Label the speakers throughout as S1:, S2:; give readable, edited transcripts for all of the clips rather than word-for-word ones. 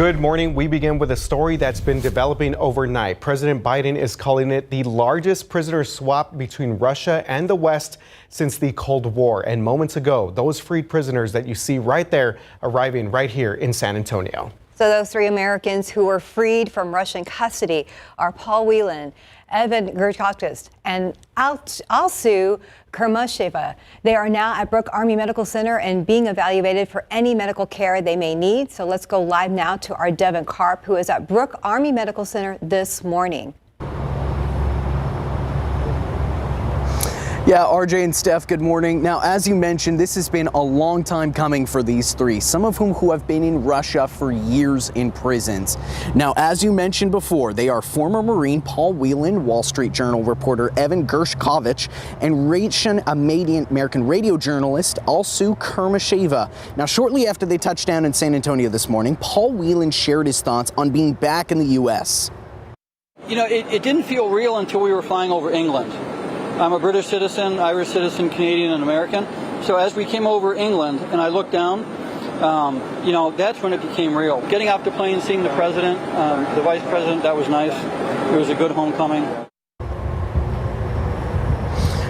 S1: Good morning. We begin with a story that's been developing overnight. President Biden is calling it the largest prisoner swap between Russia and the West since the Cold War. And moments ago, those freed prisoners that you see right there arriving right here in San Antonio.
S2: So those three Americans who were freed from Russian custody are Paul Whelan, Evan Gershkovich, and Alsu Kermasheva. They are now at Brooke Army Medical Center and being evaluated for any medical care they may need. So let's go live now to our Devin Karp, who is at Brooke Army Medical Center this morning.
S3: Yeah, RJ and Steph, good morning. Now, as you mentioned, this has been a long time coming for these three, some of whom have been in Russia for years in prisons. Now, as you mentioned before, they are former Marine Paul Whelan, Wall Street Journal reporter Evan Gershkovich, and American radio journalist Alsu Kermasheva. Now, shortly after they touched down in San Antonio this morning, Paul Whelan shared his thoughts on being back in the U.S.
S4: You know, it didn't feel real until we were flying over England. I'm a British citizen, Irish citizen, Canadian, and American. So as we came over England and I looked down, you know, that's when it became real. Getting off the plane, seeing the president, the vice president, that was nice. It was a good homecoming.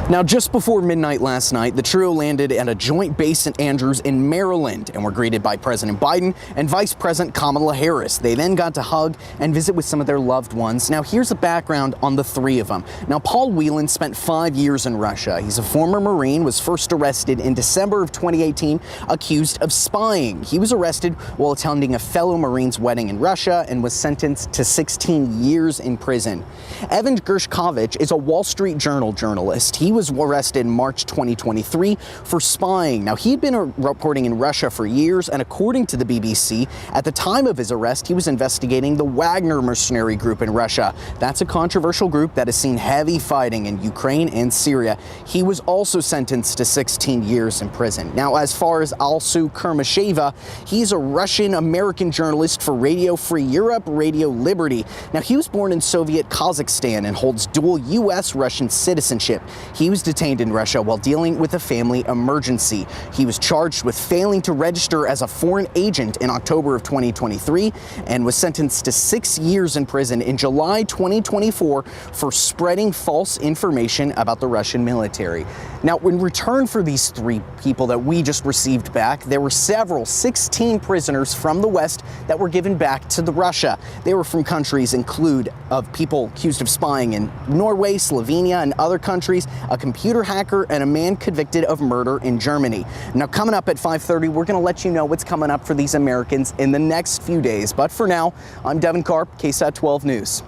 S3: Now, just before midnight last night, the trio landed at a joint base in Andrews in Maryland and were greeted by President Biden and Vice President Kamala Harris. They then got to hug and visit with some of their loved ones. Now, here's the background on the three of them. Now, Paul Whelan spent 5 years in Russia. He's a former Marine, was first arrested in December of 2018, accused of spying. He was arrested while attending a fellow Marine's wedding in Russia and was sentenced to 16 years in prison. Evan Gershkovich is a Wall Street Journal journalist. He was arrested in March 2023 for spying. Now, he had been reporting in Russia for years, and according to the BBC, at the time of his arrest, he was investigating the Wagner mercenary group in Russia. That's a controversial group that has seen heavy fighting in Ukraine and Syria. He was also sentenced to 16 years in prison. Now, as far as Alsu Kermasheva, he's a Russian-American journalist for Radio Free Europe, Radio Liberty. Now, he was born in Soviet Kazakhstan and holds dual U.S.-Russian citizenship. He was detained in Russia while dealing with a family emergency. He was charged with failing to register as a foreign agent in October of 2023 and was sentenced to 6 years in prison in July 2024 for spreading false information about the Russian military. Now, in return for these three people that we just received back, there were 16 prisoners from the West that were given back to Russia. They were from countries of people accused of spying in Norway, Slovenia, and other countries, a computer hacker, and a man convicted of murder in Germany. Now, coming up at 5:30, we're going to let you know what's coming up for these Americans in the next few days. But for now, I'm Devin Karp, KSAT 12 News.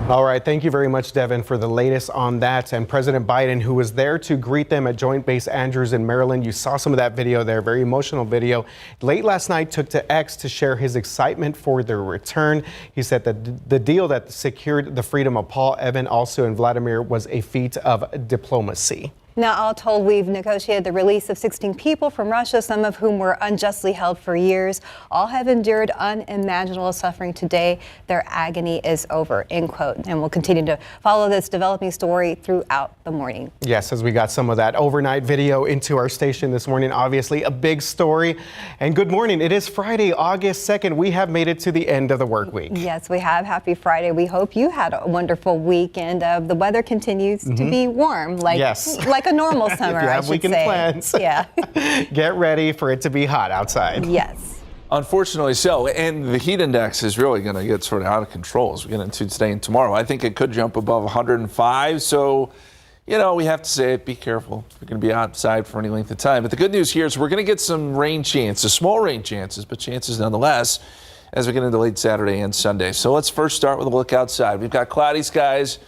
S1: All right. Thank you very much, Devin, for the latest on that. And President Biden, who was there to greet them at Joint Base Andrews in Maryland. You saw some of that video there, very emotional video. Late last night, took to X to share his excitement for their return. He said that the deal that secured the freedom of Paul, Evan, Alsu, and Vladimir was a feat of diplomacy.
S2: Now, all told, we've negotiated the release of 16 people from Russia, some of whom were unjustly held for years. All have endured unimaginable suffering. Today, their agony is over, end quote. And we'll continue to follow this developing story throughout the morning.
S1: Yes, as we got some of that overnight video into our station this morning, obviously a big story. And good morning. It is Friday, August 2nd. We have made it to the end of the work week.
S2: Yes, we have. Happy Friday. We hope you had a wonderful weekend. The weather continues to be warm, like a normal summer,
S1: if you have weekend plans,
S2: yeah.
S1: Get ready for it to be hot outside.
S2: Yes.
S5: Unfortunately so, and the heat index is really going to get sort of out of control as we get into today and tomorrow. I think it could jump above 105, so, you know, we have to say it, be careful. You're going to be outside for any length of time. But the good news here is we're going to get some rain chances, small rain chances, but chances nonetheless, as we get into late Saturday and Sunday. So let's first start with a look outside. We've got cloudy skies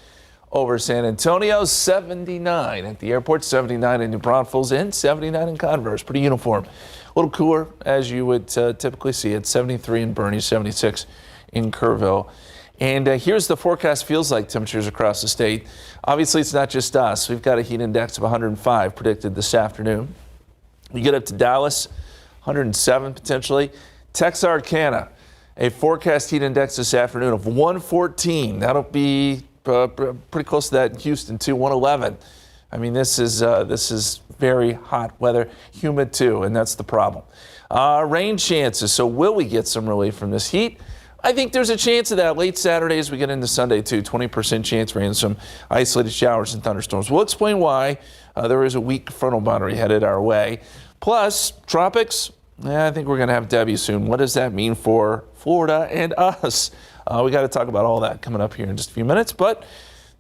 S5: over San Antonio, 79 at the airport, 79 in New Braunfels, and 79 in Converse. Pretty uniform. A little cooler, as you would typically see it, 73 in Boerne, 76 in Kerrville. And here's the forecast feels like temperatures across the state. Obviously, it's not just us. We've got a heat index of 105 predicted this afternoon. We get up to Dallas, 107 potentially. Texarkana, a forecast heat index this afternoon of 114. That'll be pretty close to that in Houston, too, 111. I mean, this is very hot weather, humid too, and that's the problem. Rain chances. So will we get some relief from this heat? I think there's a chance of that late Saturday as we get into Sunday too. 20% chance for some isolated showers and thunderstorms. We'll explain why there is a weak frontal boundary headed our way. Plus, tropics. I think we're going to have Debbie soon. What does that mean for Florida and us? We got to talk about all that coming up here in just a few minutes. But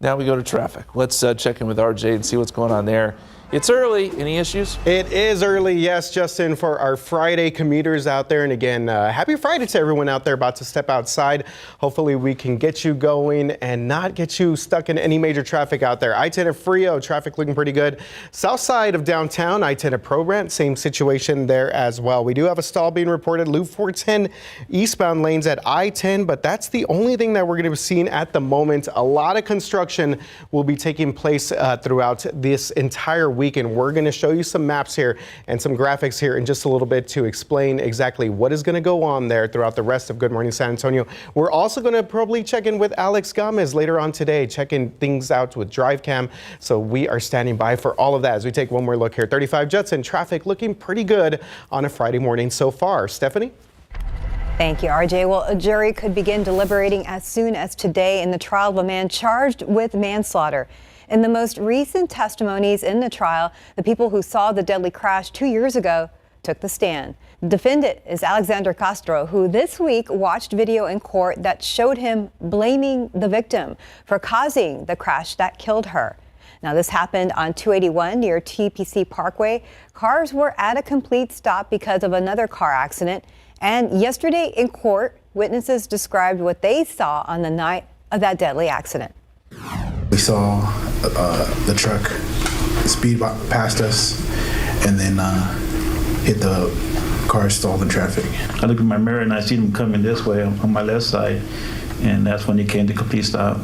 S5: now we go to traffic. Let's check in with RJ and see what's going on there. It's early. Any issues?
S1: It is early, yes, Justin, for our Friday commuters out there. And again, happy Friday to everyone out there about to step outside. Hopefully we can get you going and not get you stuck in any major traffic out there. I-10 at Frio, traffic looking pretty good. South side of downtown, I-10 at Pro Grant, same situation there as well. We do have a stall being reported. Loop 410 eastbound lanes at I-10, but that's the only thing that we're going to be seeing at the moment. A lot of construction will be taking place throughout this entire week, and we're going to show you some maps here and some graphics here in just a little bit to explain exactly what is going to go on there throughout the rest of Good Morning San Antonio. We're also going to probably check in with Alex Gomez later on today, checking things out with DriveCam. So we are standing by for all of that as we take one more look here. 35 Judson, traffic looking pretty good on a Friday morning so far. Stephanie?
S2: Thank you, RJ. Well, a jury could begin deliberating as soon as today in the trial of a man charged with manslaughter. In the most recent testimonies in the trial, the people who saw the deadly crash 2 years ago took the stand. The defendant is Alexander Castro, who this week watched video in court that showed him blaming the victim for causing the crash that killed her. Now, this happened on 281 near TPC Parkway. Cars were at a complete stop because of another car accident. And yesterday in court, witnesses described what they saw on the night of that deadly accident.
S6: We saw the truck speed past us and then hit the car stalled in traffic.
S7: I looked in my mirror and I see them coming this way on my left side, and that's when he came to complete stop.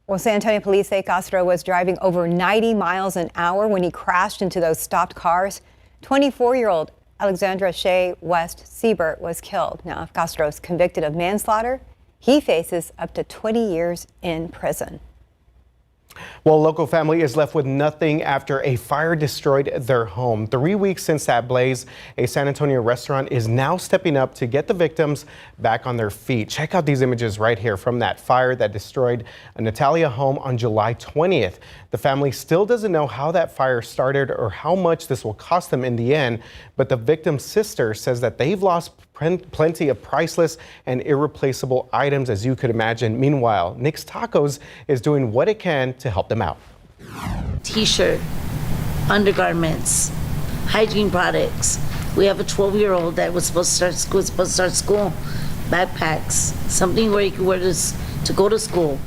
S2: Well, San Antonio police say Castro was driving over 90 miles an hour when he crashed into those stopped cars. 24-year-old Alexandra Shea West Siebert was killed. Now, if Castro is convicted of manslaughter, he faces up to 20 years in prison.
S1: Well, a local family is left with nothing after a fire destroyed their home. 3 weeks since that blaze, a San Antonio restaurant is now stepping up to get the victims back on their feet. Check out these images right here from that fire that destroyed a Natalia home on July 20th. The family still doesn't know how that fire started or how much this will cost them in the end, but the victim's sister says that they've lost plenty of priceless and irreplaceable items, as you could imagine. Meanwhile, Nick's Tacos is doing what it can to help them out.
S8: T-shirt, undergarments, hygiene products. We have a 12-year-old that was supposed to start school, backpacks, something where you could wear this to go to school.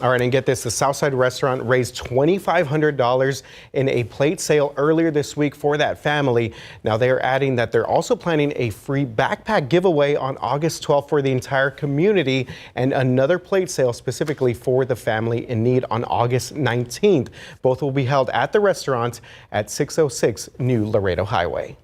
S1: All right, and get this, the Southside restaurant raised $2,500 in a plate sale earlier this week for that family. Now they are adding that they're also planning a free backpack giveaway on August 12th for the entire community, and another plate sale specifically for the family in need on August 19th. Both will be held at the restaurant at 606 New Laredo Highway.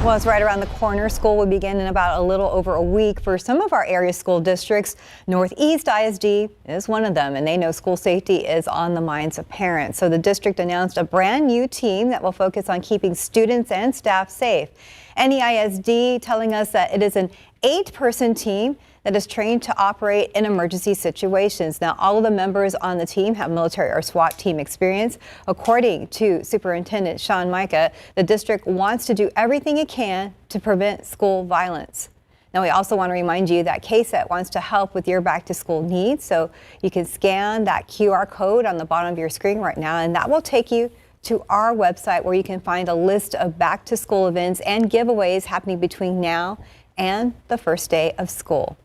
S2: Well, it's right around the corner. School will begin in about a little over a week for some of our area school districts. Northeast ISD is one of them, and they know school safety is on the minds of parents. So the district announced a brand new team that will focus on keeping students and staff safe. NEISD telling us that it is an 8-person team that is trained to operate in emergency situations. Now, all of the members on the team have military or SWAT team experience. According to Superintendent Sean Micah, the district wants to do everything it can to prevent school violence. Now, we also want to remind you that KSAT wants to help with your back-to-school needs, so you can scan that QR code on the bottom of your screen right now, and that will take you to our website where you can find a list of back-to-school events and giveaways happening between now and the first day of school.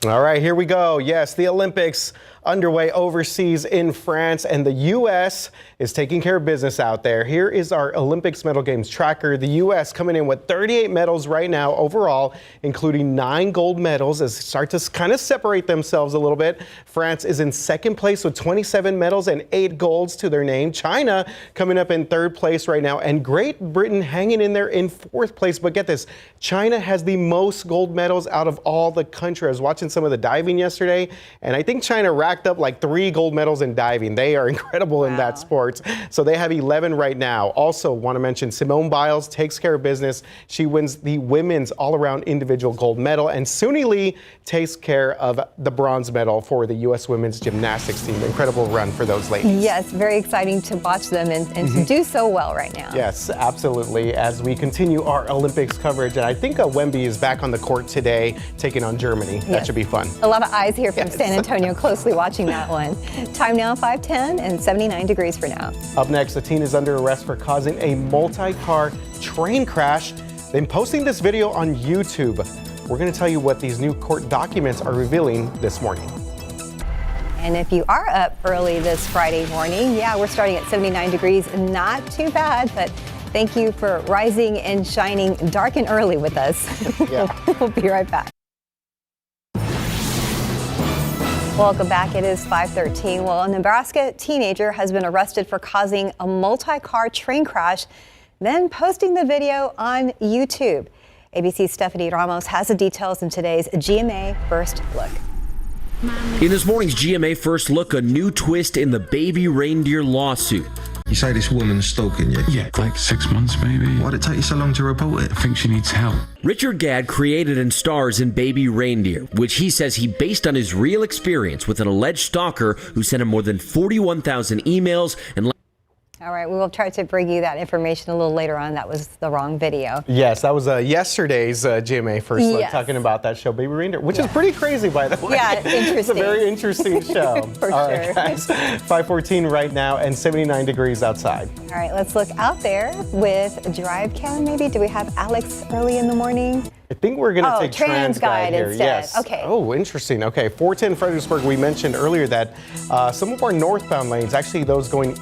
S1: All right, here we go. Yes, the Olympics underway overseas in France, and the U.S. is taking care of business out there. Here is our Olympics medal games tracker. The U.S. coming in with 38 medals right now overall, including 9 gold medals, as start to kind of separate themselves a little bit. France is in second place with 27 medals and 8 golds to their name. China coming up in third place right now, and Great Britain hanging in there in fourth place. But get this, China has the most gold medals out of all the countries. I was watching some of the diving yesterday, and I think China racked up like 3 gold medals in diving. They are incredible in that sport. So they have 11 right now. Also want to mention Simone Biles takes care of business. She wins the women's all-around individual gold medal, and Suni Lee takes care of the bronze medal for the U.S. women's gymnastics team. Incredible run for those ladies.
S2: Yes, very exciting to watch them and to do so well right now.
S1: Yes, absolutely. As we continue our Olympics coverage, and I think Wemby is back on the court today taking on Germany. That should be fun.
S2: A lot of eyes here from San Antonio closely watching that one. Time now 5:10 and 79 degrees for now.
S1: Up next, a teen is under arrest for causing a multi-car train crash, then posting this video on YouTube. We're going to tell you what these new court documents are revealing this morning.
S2: And if you are up early this Friday morning, we're starting at 79 degrees. Not too bad, but thank you for rising and shining dark and early with us. We'll be right back. Welcome back. It is 5:13. Well, a Nebraska teenager has been arrested for causing a multi-car train crash, then posting the video on YouTube. ABC's Stephanie Ramos has the details in today's GMA First Look.
S9: In this morning's GMA First Look, a new twist in the baby reindeer lawsuit.
S10: You say this woman's stalking you?
S11: Yeah, like 6 months maybe.
S10: Why'd it take you so long to report it?
S11: I think she needs help.
S9: Richard Gadd created and stars in Baby Reindeer, which he says he based on his real experience with an alleged stalker who sent him more than 41,000 emails and
S2: All right, we will try to bring you that information a little later on. That was the wrong video.
S1: Yes, that was yesterday's GMA First Look,
S2: Yes.
S1: talking about that show, Baby Reindeer, which is pretty crazy, by the way.
S2: Yeah, interesting.
S1: It's a very interesting show.
S2: For
S1: All
S2: sure.
S1: right, guys, 5:14 right now and 79 degrees outside.
S2: All right, let's look out there with Drive Cam maybe. Do we have Alex early in the morning?
S1: I think we're going to take
S2: Trans Guide
S1: here.
S2: instead.
S1: Yes.
S2: Okay.
S1: Oh, interesting. Okay, 410 Fredericksburg, we mentioned earlier that some of our northbound lanes, actually those going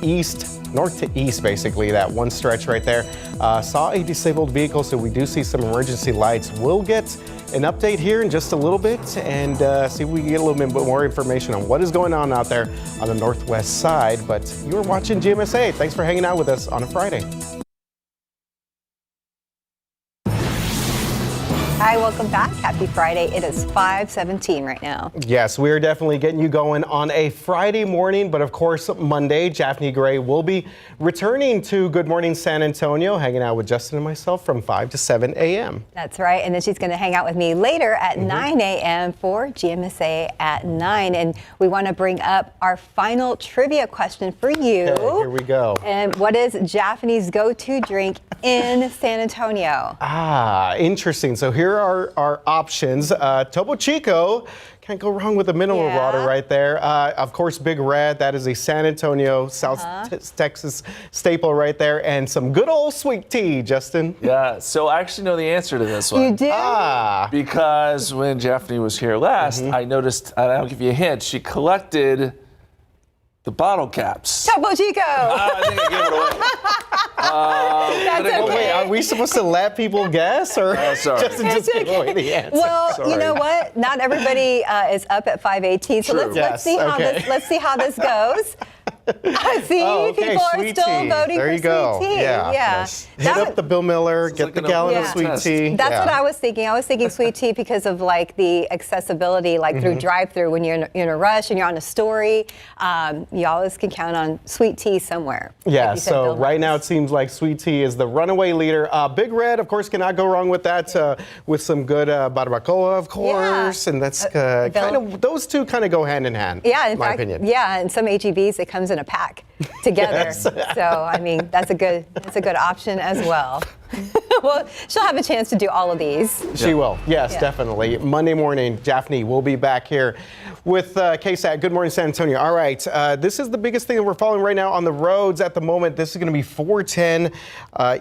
S1: north to east, basically, that one stretch right there, saw a disabled vehicle, so we do see some emergency lights. We'll get an update here in just a little bit and see if we can get a little bit more information on what is going on out there on the northwest side. But you're watching GMSA. Thanks for hanging out with us on a Friday.
S2: Hi, welcome back. Happy Friday. It is 5:17 right now.
S1: Yes, we're definitely getting you going on a Friday morning, but of course Monday, Japhanie Gray will be returning to Good Morning San Antonio, hanging out with Justin and myself from 5 to 7 a.m.
S2: That's right. And then she's going to hang out with me later at 9 a.m. for GMSA at 9. And we want to bring up our final trivia question for you.
S1: Okay, here we go.
S2: And what is Japhani's go-to drink in San Antonio?
S1: Interesting. So here are our options. Topo Chico, can't go wrong with the mineral water right there. Of course, Big Red, that is a San Antonio, South Texas staple right there. And some good old sweet tea, Justin.
S5: Yeah, so I actually know the answer to this one.
S2: You do?
S5: Because when Japhanie was here last, I noticed, and I'll give you a hint, she collected the bottle caps.
S2: Topo Chico.
S5: I think I gave it away.
S2: That's okay.
S1: Wait, are we supposed to let people guess, or
S5: sorry.
S1: Justin just gave away the answer?
S2: Well, you know what? Not everybody is up at 5:18, so
S5: True.
S2: let's see how let's see how this goes. I see people are
S1: sweet
S2: still
S1: tea.
S2: voting
S1: There
S2: for
S1: you go.
S2: sweet tea.
S1: Yeah.
S2: Yes.
S1: Hit up the Bill Miller, get
S5: like
S1: the
S5: an
S1: gallon of
S5: Olympic
S1: sweet
S5: test.
S1: tea.
S2: That's what I was thinking. I was thinking sweet tea because of like the accessibility, like through drive-through when you're in a rush and you're on a story. You always can count on sweet tea somewhere.
S1: Yeah,
S2: Like you said,
S1: so
S2: Bill
S1: right now
S2: Murray's.
S1: it seems like sweet tea is the runaway leader. Big Red, of course, cannot go wrong with that, with some good barbacoa, of course. And that's kind of, those two kind of go hand in hand,
S2: Yeah,
S1: in my opinion.
S2: Yeah, and some HEBs, it comes in a pack together. So, I mean, that's a good option as well. Well, she'll have a chance to do all of these.
S1: She will, yes,
S2: Yeah.
S1: definitely. Monday morning, Japhanie will be back here with KSAT. Good morning, San Antonio. All right, this is the biggest thing that we're following right now on the roads at the moment. This is going to be 410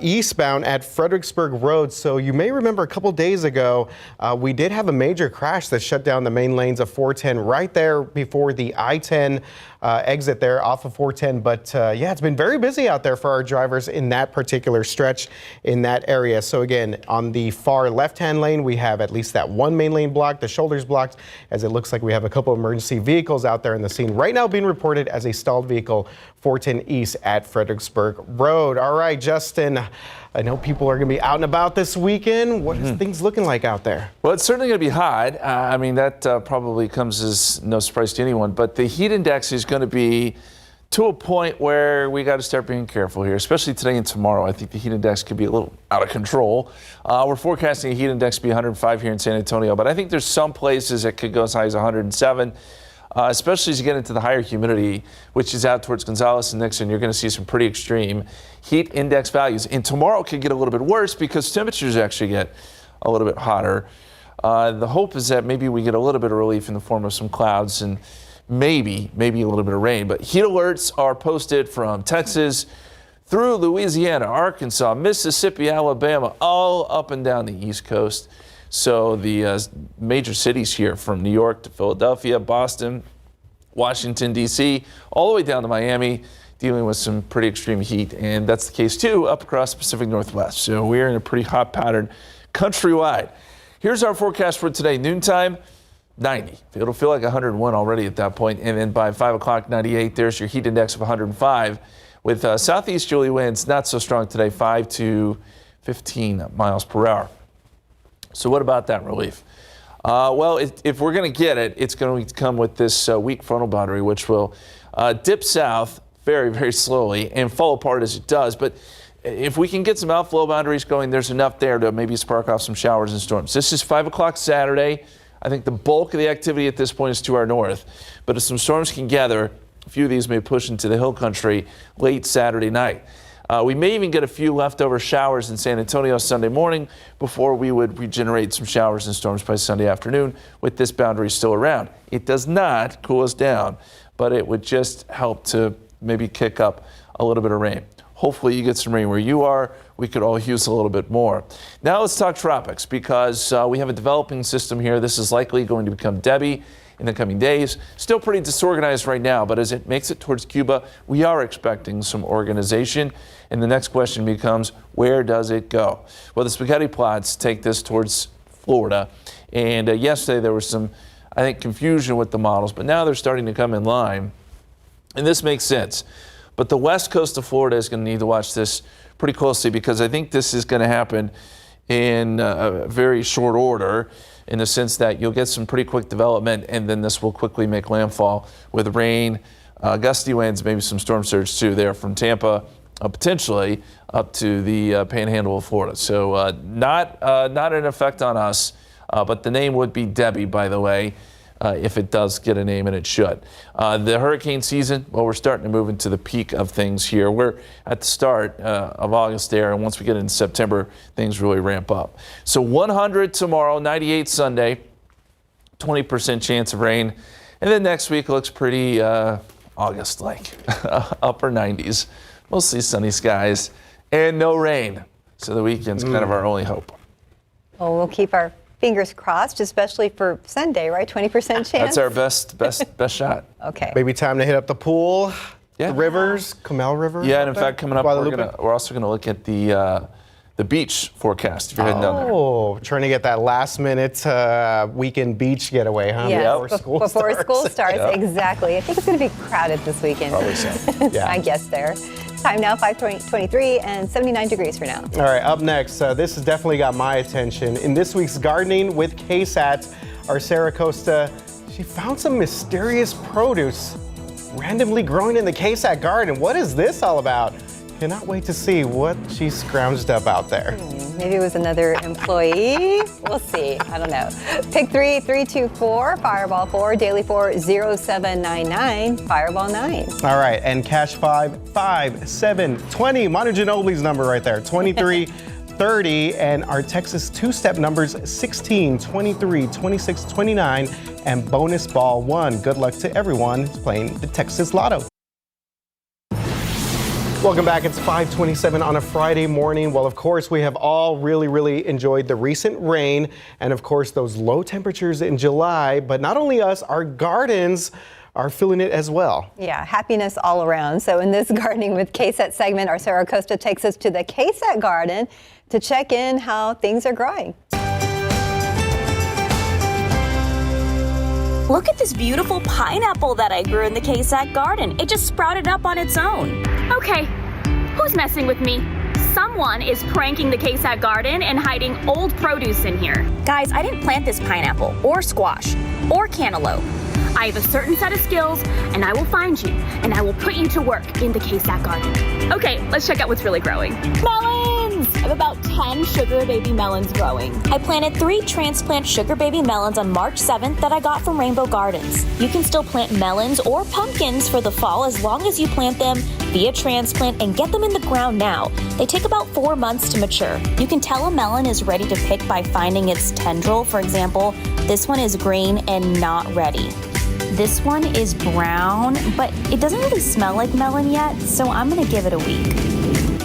S1: eastbound at Fredericksburg Road. So you may remember a couple days ago, we did have a major crash that shut down the main lanes of 410 right there before the I-10 exit there off of 410. But yeah, it's been very busy out there for our drivers in that particular stretch in that area. So again, on the far left-hand lane, we have at least that one main lane blocked, the shoulders blocked, as it looks like we have a couple emergency vehicles out there in the scene. Right now being reported as a stalled vehicle, 410 East at Fredericksburg Road. All right, Justin, I know people are going to be out and about this weekend. What is things looking like out there?
S5: Well, it's certainly going to be hot. I mean, that probably comes as no surprise to anyone. But the heat index is going to be to a point where we got to start being careful here, especially today and tomorrow. I think the heat index could be a little out of control. We're forecasting a heat index to be 105 here in San Antonio, but I think there's some places that could go as high as 107. Especially as you get into the higher humidity, which is out towards Gonzales and Nixon, you're going to see some pretty extreme heat index values. And tomorrow could get a little bit worse because temperatures actually get a little bit hotter. The hope is that maybe we get a little bit of relief in the form of some clouds and maybe a little bit of rain. But heat alerts are posted from Texas through Louisiana, Arkansas, Mississippi, Alabama, all up and down the East Coast. So the major cities here from New York to Philadelphia, Boston, Washington, D.C., all the way down to Miami, dealing with some pretty extreme heat. And that's the case, too, up across the Pacific Northwest. So we're in a pretty hot pattern countrywide. Here's our forecast for today. Noontime, 90. It'll feel like 101 already at that point. And then by 5 o'clock, 98. There's your heat index of 105. With southeasterly winds, not so strong today, 5 to 15 miles per hour. So what about that relief? Well, if we're going to get it, it's going to come with this weak frontal boundary, which will dip south very, very slowly and fall apart as it does. But if we can get some outflow boundaries going, there's enough there to maybe spark off some showers and storms. This is 5 o'clock Saturday. I think the bulk of the activity at this point is to our north. But if some storms can gather, a few of these may push into the hill country late Saturday night. We may even get a few leftover showers in San Antonio Sunday morning before we would regenerate some showers and storms by Sunday afternoon with this boundary still around. It does not cool us down, but it would just help to maybe kick up a little bit of rain. Hopefully you get some rain where you are. We could all use a little bit more. Now let's talk tropics because we have a developing system here. This is likely going to become Debbie in the coming days. Still pretty disorganized right now, but as it makes it towards Cuba, we are expecting some organization. And the next question becomes, where does it go? Well, the spaghetti plots take this towards Florida. And yesterday there was some, I think, confusion with the models, but now they're starting to come in line. And this makes sense. But the west coast of Florida is going to need to watch this pretty closely because I think this is going to happen in a very short order, in the sense that you'll get some pretty quick development and then this will quickly make landfall with rain, gusty winds, maybe some storm surge too there from Tampa, potentially up to the panhandle of Florida. So not an effect on us, but the name would be Debbie, by the way, if it does get a name, and it should. The hurricane season, well, we're starting to move into the peak of things here. We're at the start of August there, and once we get into September, things really ramp up. So 100 tomorrow, 98 Sunday, 20% chance of rain, and then next week looks pretty August-like, upper 90s. Mostly sunny skies and no rain. So the weekend's kind of our only hope.
S2: Well, we'll keep our fingers crossed, especially for Sunday, right? 20% chance?
S5: That's our best shot.
S2: Okay.
S1: Maybe time to hit up the pool,
S5: yeah.
S1: The rivers, Comal River.
S5: Yeah, and in fact, coming up, we're also going to look at the beach forecast if you're heading down there.
S1: Oh, trying to get that last minute weekend beach getaway, huh?
S2: Yes,
S1: Before school starts.
S5: Yep.
S2: Exactly. I think it's going to be crowded this weekend.
S5: Probably so.
S1: Yeah.
S2: I guess there. Time now, 5:23 and 79 degrees for now.
S1: All right, up next, this has definitely got my attention. In this week's Gardening with KSAT, our Sarah Costa, she found some mysterious produce randomly growing in the KSAT garden. What is this all about? Cannot wait to see what she scrounged up out there.
S2: Maybe it was another employee. We'll see. I don't know. Pick 3-324, Fireball 4, Daily 4, 0799, Fireball 9.
S1: All right, and Cash 55720. Manu Ginobili's number right there, 2330. And our Texas two-step numbers, 16, 23, 26, 29, and bonus ball 1. Good luck to everyone who's playing the Texas Lotto. Welcome back. It's 5:27 on a Friday morning. Well, of course, we have all really enjoyed the recent rain and, of course, those low temperatures in July. But not only us, our gardens are feeling it as well.
S2: Yeah, happiness all around. So in this Gardening with KSAT segment, our Sarah Costa takes us to the KSAT garden to check in how things are growing.
S12: Look at this beautiful pineapple that I grew in the KSAT garden. It just sprouted up on its own.
S13: Okay, who's messing with me? Someone is pranking the KSAT garden and hiding old produce in here.
S12: Guys, I didn't plant this pineapple or squash or cantaloupe.
S13: I have a certain set of skills, and I will find you, and I will put you to work in the KSAT garden. Okay, let's check out what's really growing. Melons! I have about 10 sugar baby melons growing.
S12: I planted 3 transplant sugar baby melons on March 7th that I got from Rainbow Gardens. You can still plant melons or pumpkins for the fall as long as you plant them via transplant and get them in the ground now. They take about 4 months to mature. You can tell a melon is ready to pick by finding its tendril. For example, this one is green and not ready. This one is brown, but it doesn't really smell like melon yet, so I'm gonna give it a week.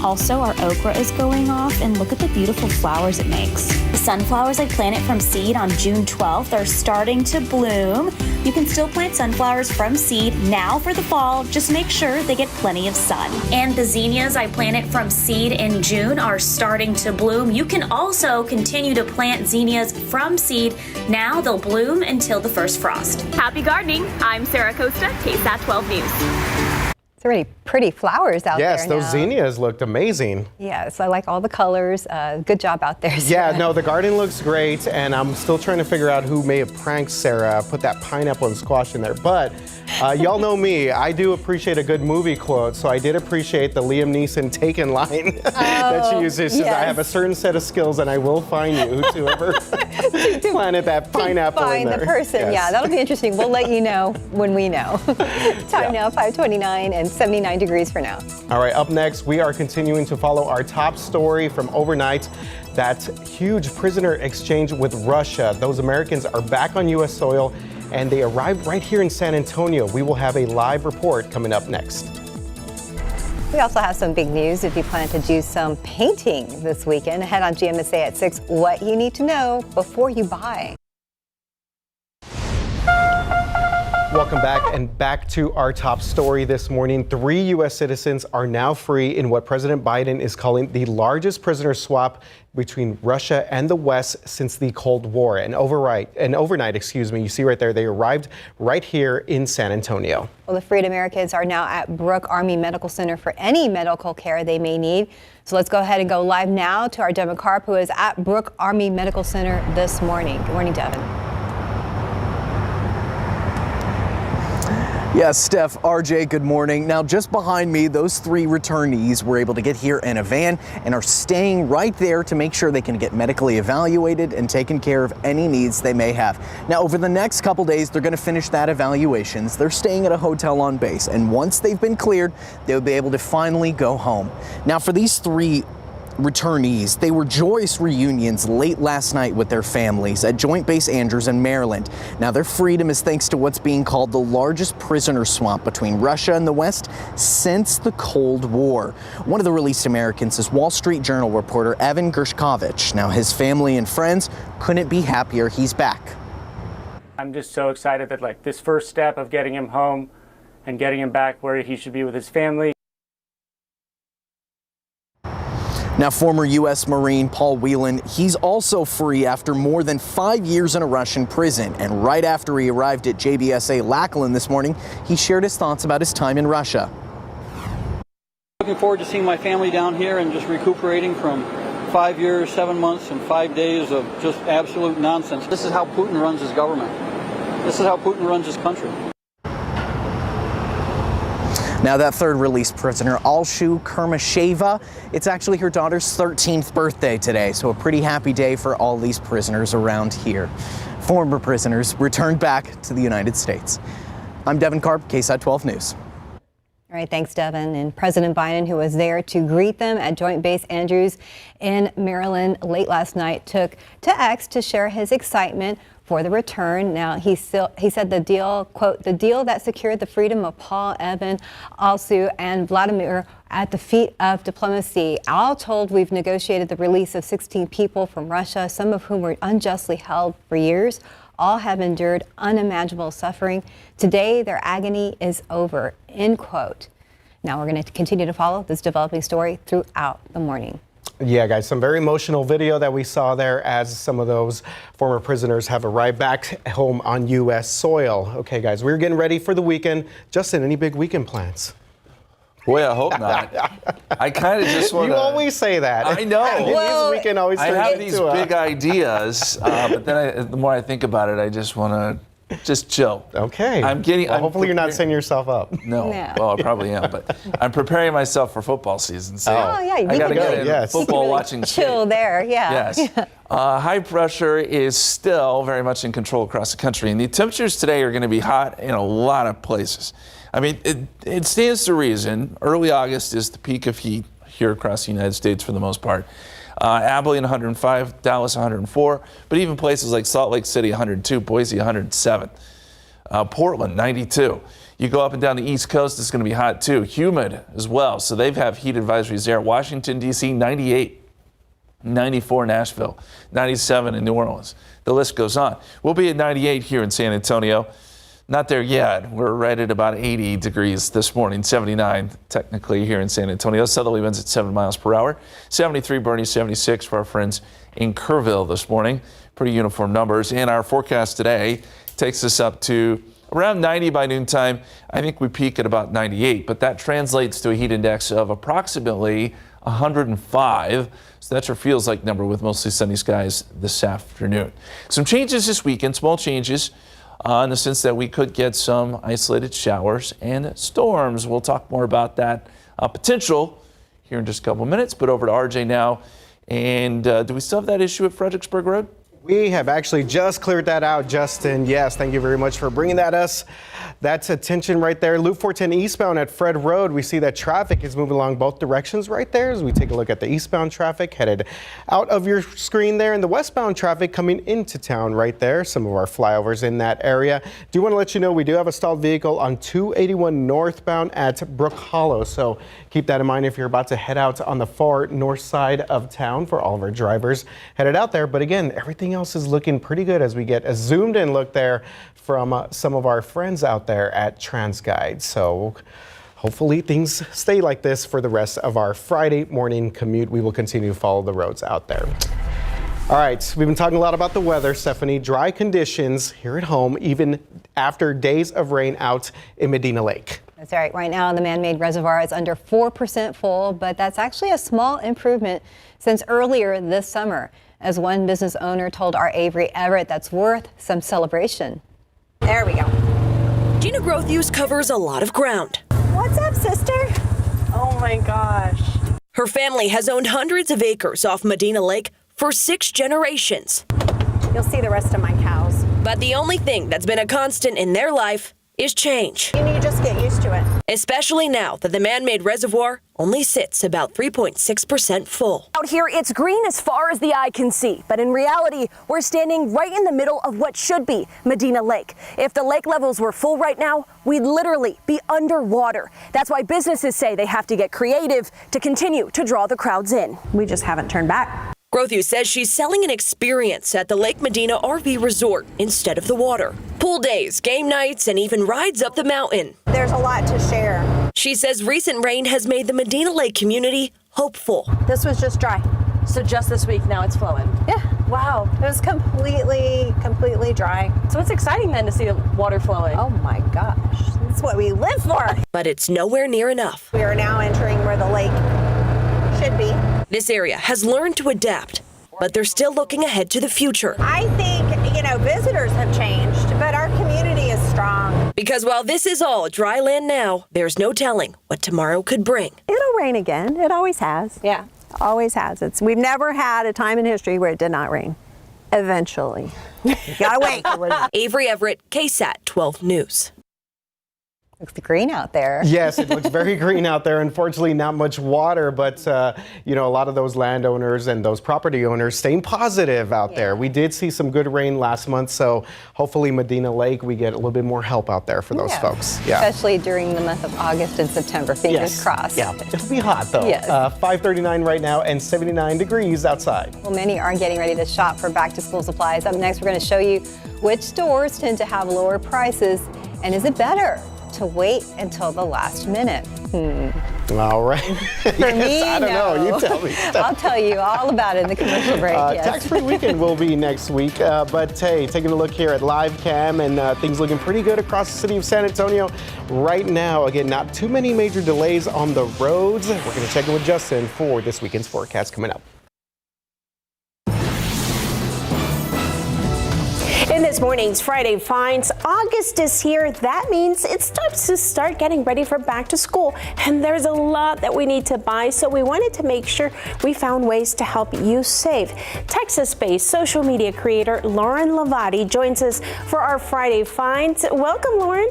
S12: Also, our okra is going off, and look at the beautiful flowers it makes. The sunflowers I planted from seed on June 12th are starting to bloom. You can still plant sunflowers from seed now for the fall, just make sure they get plenty of sun. And the zinnias I planted from seed in June are starting to bloom. You can also continue to plant zinnias from seed. Now they'll bloom until the first frost.
S13: Happy gardening. I'm Sarah Costa, KSAT 12 News.
S2: It's already pretty flowers out there
S1: Yes, those
S2: now.
S1: zinnias looked amazing.
S2: Yes, I like all the colors. Good job out there, Sarah.
S1: Yeah, no, the garden looks great, and I'm still trying to figure out who may have pranked Sarah, put that pineapple and squash in there. But y'all know me, I do appreciate a good movie quote, so I did appreciate the Liam Neeson Taken line that she uses. She says, I have a certain set of skills, and I will find you, whoever planted that pineapple in there.
S2: Find the person.
S1: Yes.
S2: Yeah, that'll be interesting. We'll let you know when we know. Time now, 5:29 and 79 degrees for now.
S1: All right, up next, we are continuing to follow our top story from overnight. That huge prisoner exchange with Russia. Those Americans are back on U.S. soil, and they arrived right here in San Antonio. We will have a live report coming up next.
S2: We also have some big news if you plan to do some painting this weekend. Ahead on GMSA at 6, what you need to know before you buy.
S1: Welcome back, and back to our top story this morning. 3 U.S. citizens are now free in what President Biden is calling the largest prisoner swap between Russia and the West since the Cold War. And overnight, you see right there, they arrived right here in San Antonio.
S2: Well, the freed Americans are now at Brooke Army Medical Center for any medical care they may need. So let's go ahead and go live now to our Devin Karp, who is at Brooke Army Medical Center this morning. Good morning, Devin.
S3: Yes, Steph, RJ, good morning. Now, just behind me, those 3 returnees were able to get here in a van and are staying right there to make sure they can get medically evaluated and taken care of any needs they may have. Now, over the next couple days, they're going to finish that evaluations. They're staying at a hotel on base, and once they've been cleared, they'll be able to finally go home. Now, for these 3 returnees, they were joyous reunions late last night with their families at Joint Base Andrews in Maryland. Now, their freedom is thanks to what's being called the largest prisoner swap between Russia and the West since the Cold War. One of the released Americans is Wall Street Journal reporter Evan Gershkovich. Now, his family and friends couldn't be happier he's back.
S14: I'm just so excited that this first step of getting him home and getting him back where he should be with his family.
S3: Now, former U.S. Marine Paul Whelan, he's also free after more than 5 years in a Russian prison. And right after he arrived at JBSA Lackland this morning, he shared his thoughts about his time in Russia.
S4: Looking forward to seeing my family down here and just recuperating from 5 years, 7 months, and 5 days of just absolute nonsense. This is how Putin runs his government. This is how Putin runs his country.
S3: Now, that third released prisoner, Alshu Kermasheva, it's actually her daughter's 13th birthday today, so a pretty happy day for all these prisoners around here. Former prisoners returned back to the United States. I'm Devin Karp, KSAT 12 News.
S2: All right, thanks, Devin. And President Biden, who was there to greet them at Joint Base Andrews in Maryland late last night, took to X to share his excitement for the return. Now, he said the deal, quote, the deal that secured the freedom of Paul, Evan, Alshu, and Vladimir at the feet of diplomacy. All told, we've negotiated the release of 16 people from Russia, some of whom were unjustly held for years. All have endured unimaginable suffering. Today, their agony is over, end quote. Now, we're going to continue to follow this developing story throughout the morning.
S1: Yeah, guys, some very emotional video that we saw there as some of those former prisoners have arrived back home on U.S. soil. Okay, guys, we're getting ready for the weekend. Justin, any big weekend plans?
S5: Boy, I hope not. I kind of just want to.
S1: You always say that.
S5: I know.
S1: Well, this weekend always
S5: I have these big ideas, but then the more I think about it, I just want to just chill.
S1: Okay. Hopefully you're not setting yourself up.
S5: No.
S2: Yeah.
S5: Well, I probably am, but I'm preparing myself for football season. So
S2: yeah, you
S5: I got to
S2: can
S5: get in football
S2: really
S5: watching.
S2: Chill there, yeah.
S5: Yes. High pressure is still very much in control across the country, and the temperatures today are going to be hot in a lot of places. I mean, it stands to reason. Early August is the peak of heat here across the United States for the most part. Abilene 105, Dallas 104, but even places like Salt Lake City 102, Boise 107, Portland 92. You go up and down the East Coast, it's going to be hot too, humid as well. So they have heat advisories there. Washington, D.C. 98, 94 Nashville, 97 in New Orleans. The list goes on. We'll be at 98 here in San Antonio. Not there yet. We're right at about 80 degrees this morning, 79 technically here in San Antonio. Southerly winds at 7 miles per hour. 73 Boerne, 76 for our friends in Kerrville this morning. Pretty uniform numbers. And our forecast today takes us up to around 90 by noontime. I think we peak at about 98, but that translates to a heat index of approximately 105. So that's your feels like number with mostly sunny skies this afternoon. Some changes this weekend, small changes. In the sense that we could get some isolated showers and storms. We'll talk more about that potential here in just a couple of minutes, but over to RJ now. And do we still have that issue at Fredericksburg Road?
S1: We have actually just cleared that out, Justin. Yes, thank you very much for bringing that us. That's attention right there. Loop 410 eastbound at Fred Road. We see that traffic is moving along both directions right there as we take a look at the eastbound traffic headed out of your screen there, and the westbound traffic coming into town right there. Some of our flyovers in that area. Do want to let you know we do have a stalled vehicle on 281 northbound at Brook Hollow. So keep that in mind if you're about to head out on the far north side of town for all of our drivers headed out there. But again, everything else is looking pretty good as we get a zoomed in look there from some of our friends out there at TransGuide. So hopefully things stay like this for the rest of our Friday morning commute. We will continue to follow the roads out there. All right, we've been talking a lot about the weather, Stephanie. Dry conditions here at home, even after days of rain out in Medina Lake.
S2: That's right. Right now, the man-made reservoir is under 4% full, but that's actually a small improvement since earlier this summer. As one business owner told our Avery Everett, that's worth some celebration. There we go.
S15: Gina Growth Use covers a lot of ground.
S2: What's up, sister?
S15: Oh my gosh. Her family has owned hundreds of acres off Medina Lake for 6 generations.
S2: You'll see the rest of my cows.
S15: But the only thing that's been a constant in their life is change.
S2: You need to just get used to it.
S15: Especially now that the man-made reservoir only sits about 3.6% full.
S13: Out here, it's green as far as the eye can see, but in reality, we're standing right in the middle of what should be Medina Lake. If the lake levels were full right now, we'd literally be underwater. That's why businesses say they have to get creative to continue to draw the crowds in. We just haven't turned back.
S15: Growth says she's selling an experience at the Lake Medina RV Resort instead of the water. Pool days, game nights, and even rides up the mountain.
S2: There's a lot to share.
S15: She says recent rain has made the Medina Lake community hopeful.
S2: This was just dry.
S13: So just this week now it's flowing.
S2: Yeah. Wow. It was completely dry.
S13: So it's exciting then to see the water flowing.
S2: Oh my gosh. That's what we live for.
S15: But it's nowhere near enough.
S2: We are now entering where the lake should be.
S15: This area has learned to adapt, but they're still looking ahead to the future.
S2: I think, visitors have changed, but our community is strong.
S15: Because while this is all dry land now, there's no telling what tomorrow could bring.
S2: It'll rain again. It always has. Yeah. Always has. We've never had a time in history where it did not rain. Eventually. You gotta wait.
S15: Avery Everett, KSAT 12 News.
S2: Looks green out there.
S1: Yes, it looks very green out there. Unfortunately, not much water, but a lot of those landowners and those property owners staying positive out there. We did see some good rain last month, so hopefully Medina Lake, we get a little bit more help out there for those folks. Yeah.
S2: Especially during the month of August and September. Fingers crossed.
S1: Yeah, it'll be hot though.
S2: Yes.
S1: 5:39 right now and 79 degrees outside.
S2: Well, many are getting ready to shop for back-to-school supplies. Up next, we're going to show you which stores tend to have lower prices, and is it better to wait until the last minute?
S1: All right.
S2: For me,
S1: I don't know. You tell me.
S2: I'll tell you all about it in the commercial break. Yes.
S1: Tax-free weekend will be next week. But hey, taking a look here at live cam and things looking pretty good across the city of San Antonio right now. Again, not too many major delays on the roads. We're going to check in with Justin for this weekend's forecast coming up.
S16: In this morning's Friday Finds, August is here. That means it's time to start getting ready for back to school. And there's a lot that we need to buy, so we wanted to make sure we found ways to help you save. Texas-based social media creator Lauren Lavati joins us for our Friday Finds. Welcome, Lauren.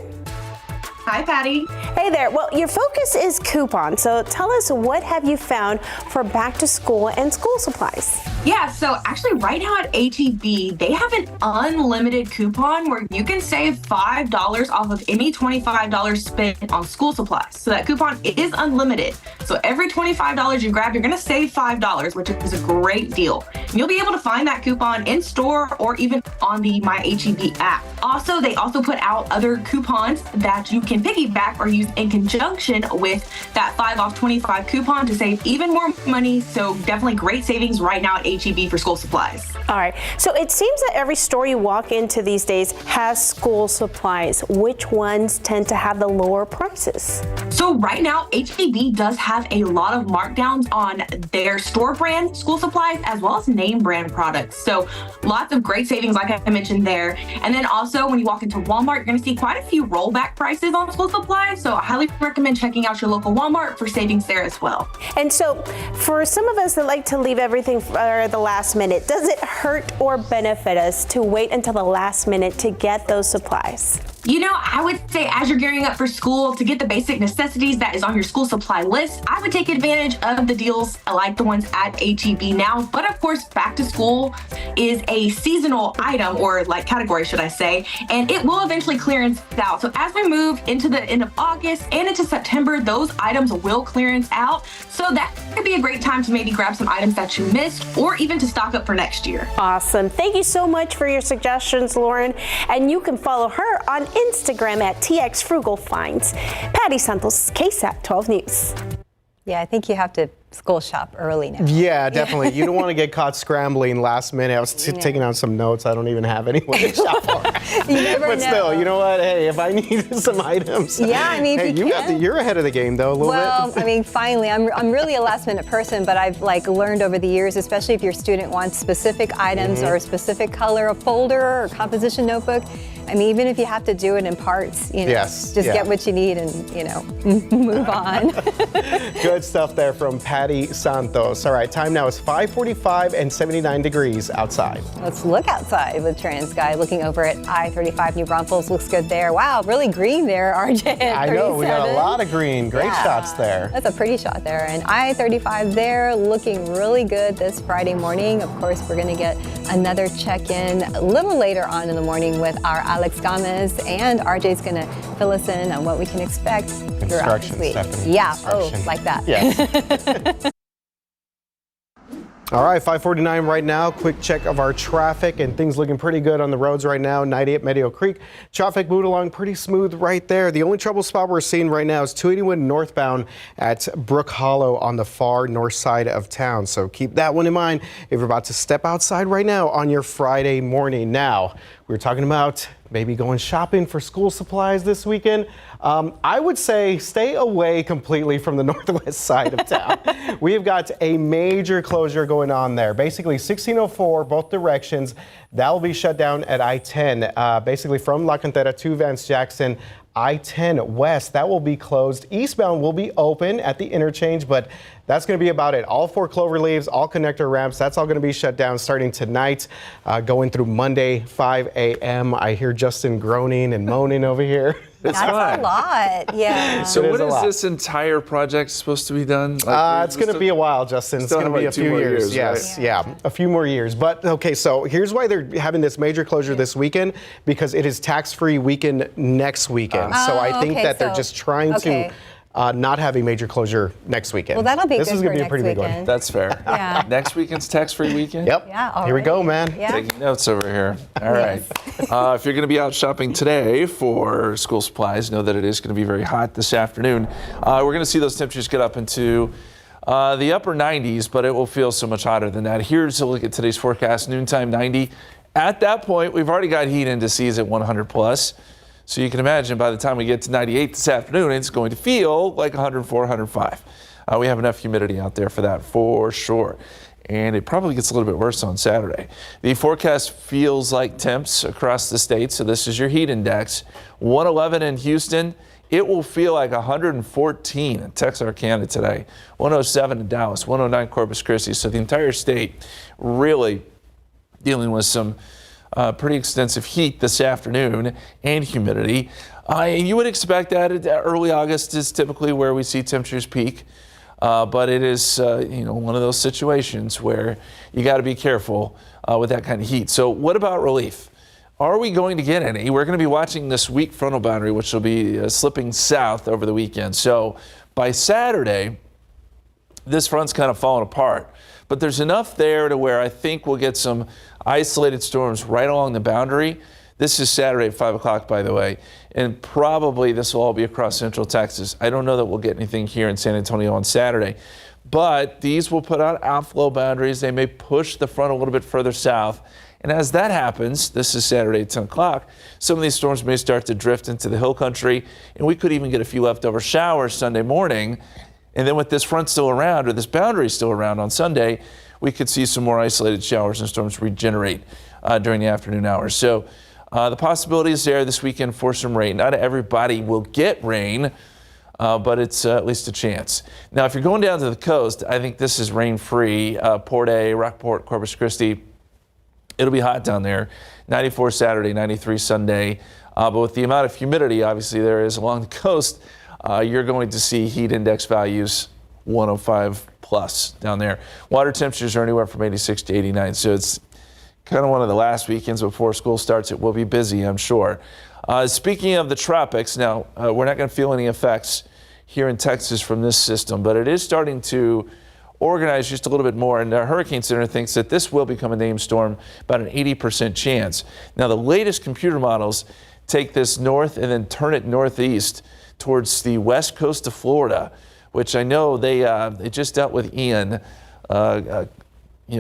S17: Hi, Patty.
S16: Hey there. Well, your focus is coupons, so tell us, what have you found for back to school and school supplies?
S17: Yeah, so actually right now at HEB, they have an unlimited coupon where you can save $5 off of any $25 spent on school supplies. So that coupon is unlimited. So every $25 you grab, you're going to save $5, which is a great deal. And you'll be able to find that coupon in store or even on the My HEB app. Also, they also put out other coupons that you can piggyback or use in conjunction with that 5 off 25 coupon to save even more money. So definitely great savings right now at HEB for school supplies.
S16: All right. So it seems that every store you walk into these days has school supplies. Which ones tend to have the lower prices?
S17: So right now, HEB does have a lot of markdowns on their store brand school supplies as well as name brand products. So lots of great savings, like I mentioned there. And then also when you walk into Walmart, you're going to see quite a few rollback prices on school supplies. So I highly recommend checking out your local Walmart for savings there as well.
S16: And so for some of us that like to leave everything for the last minute, does it hurt or benefit us to wait until the last minute to get those supplies?
S17: You know, I would say as you're gearing up for school to get the basic necessities that is on your school supply list, I would take advantage of the deals like the ones at HEB now. But of course, back to school is a seasonal item, or like category, should I say, and it will eventually clearance out. So as we move into the end of August and into September, those items will clearance out. So that could be a great time to maybe grab some items that you missed or even to stock up for next year.
S16: Awesome. Thank you so much for your suggestions, Lauren. And you can follow her on Instagram at TXFrugalFinds. Patty Santos, KSAT 12 News.
S2: Yeah, I think you have to school shop early now.
S1: Yeah, definitely. You don't want to get caught scrambling last minute. I was taking out some notes. I don't even have anyone to shop for.
S2: You never
S1: but
S2: know.
S1: Still, you know what? Hey, if I needed some items.
S2: Yeah, I mean,
S1: hey, you're ahead of the game though a little bit.
S2: I mean, finally, I'm really a last minute person, but I've learned over the years, especially if your student wants specific items or a specific color, a folder or composition notebook. I mean, even if you have to do it in parts, just get what you need and, move on.
S1: Good stuff there from Patty Santos. All right, time now is 5:45 and 79 degrees outside.
S2: Let's look outside with TransSky. Looking over at I-35 New Braunfels, looks good there. Wow, really green there, RJ.
S1: I know, we got a lot of green. Great shots there.
S2: That's a pretty shot there. And I-35 there, looking really good this Friday morning. Of course, we're going to get another check-in a little later on in the morning with our Alex Gomez, and RJ's going to fill us in on what we can expect throughout this week.
S1: Stephanie.
S2: Yeah, like that.
S1: Yes. All right, 5:49 right now. Quick check of our traffic, and things looking pretty good on the roads right now. 90 at Medio Creek. Traffic moved along pretty smooth right there. The only trouble spot we're seeing right now is 281 northbound at Brook Hollow on the far north side of town. So keep that one in mind if you're about to step outside right now on your Friday morning. Now, we're talking about maybe going shopping for school supplies this weekend. I would say stay away completely from the northwest side of town. We've got a major closure going on there. Basically 1604, both directions, that will be shut down at I-10. Basically from La Cantera to Vance Jackson, I-10 West, that will be closed. Eastbound will be open at the interchange, but that's going to be about it. All 4 clover leaves, all connector ramps, that's all going to be shut down starting tonight, going through Monday, 5 a.m. I hear Justin groaning and moaning over here.
S2: That's a lot, yeah.
S5: So when is this entire project supposed to be done?
S1: It's going to be a while, Justin. It's going to be a few years. Yes,
S5: right?
S1: Yeah, a few more years. But okay, so here's why they're having this major closure this weekend, because it is tax-free weekend next weekend. So I think that they're just trying to not having major closure next weekend.
S2: Well, that'll be
S1: this
S2: good
S1: is going to
S2: for
S1: be a pretty
S2: next
S1: big one.
S2: weekend.
S5: That's fair.
S2: Yeah.
S5: Next weekend's tax-free weekend?
S1: Yep.
S2: Yeah,
S1: Here we go, man.
S2: Yeah.
S5: Taking notes over here. All right. If you're going to be out shopping today for school supplies, know that it is going to be very hot this afternoon. We're going to see those temperatures get up into the upper 90s, but it will feel so much hotter than that. Here's a look at today's forecast. Noontime 90. At that point, we've already got heat indices at 100 plus. So you can imagine by the time we get to 98 this afternoon, it's going to feel like 104, 105. We have enough humidity out there for that for sure. And it probably gets a little bit worse on Saturday. The forecast feels like temps across the state. So this is your heat index. 111 in Houston. It will feel like 114 in Texarkana today. 107 in Dallas, 109 Corpus Christi. So the entire state really dealing with some pretty extensive heat this afternoon and humidity. You would expect that early August is typically where we see temperatures peak. But it is, one of those situations where you got to be careful with that kind of heat. So what about relief? Are we going to get any? We're going to be watching this weak frontal boundary, which will be slipping south over the weekend. So by Saturday, this front's kind of falling apart. But there's enough there to where I think we'll get some isolated storms right along the boundary. This is Saturday at 5 o'clock, by the way, and probably this will all be across central Texas. I don't know that we'll get anything here in San Antonio on Saturday, but these will put out outflow boundaries. They may push the front a little bit further south. And as that happens, this is Saturday at 10 o'clock, some of these storms may start to drift into the hill country, and we could even get a few leftover showers Sunday morning. And then with this front still around, or this boundary still around on Sunday, we could see some more isolated showers and storms regenerate during the afternoon hours. So the possibility is there this weekend for some rain. Not everybody will get rain, but it's at least a chance. Now, if you're going down to the coast, I think this is rain-free. Port A, Rockport, Corpus Christi, it'll be hot down there. 94 Saturday, 93 Sunday. But with the amount of humidity, obviously, there is along the coast, you're going to see heat index values 105 plus down there. Water temperatures are anywhere from 86 to 89, so it's kind of one of the last weekends before school starts. It will be busy, I'm sure. Speaking of the tropics, now we're not going to feel any effects here in Texas from this system, but it is starting to organize just a little bit more, and the Hurricane Center thinks that this will become a named storm, about an 80% chance. Now, the latest computer models take this north and then turn it northeast towards the west coast of Florida, which I know they just dealt with Ian a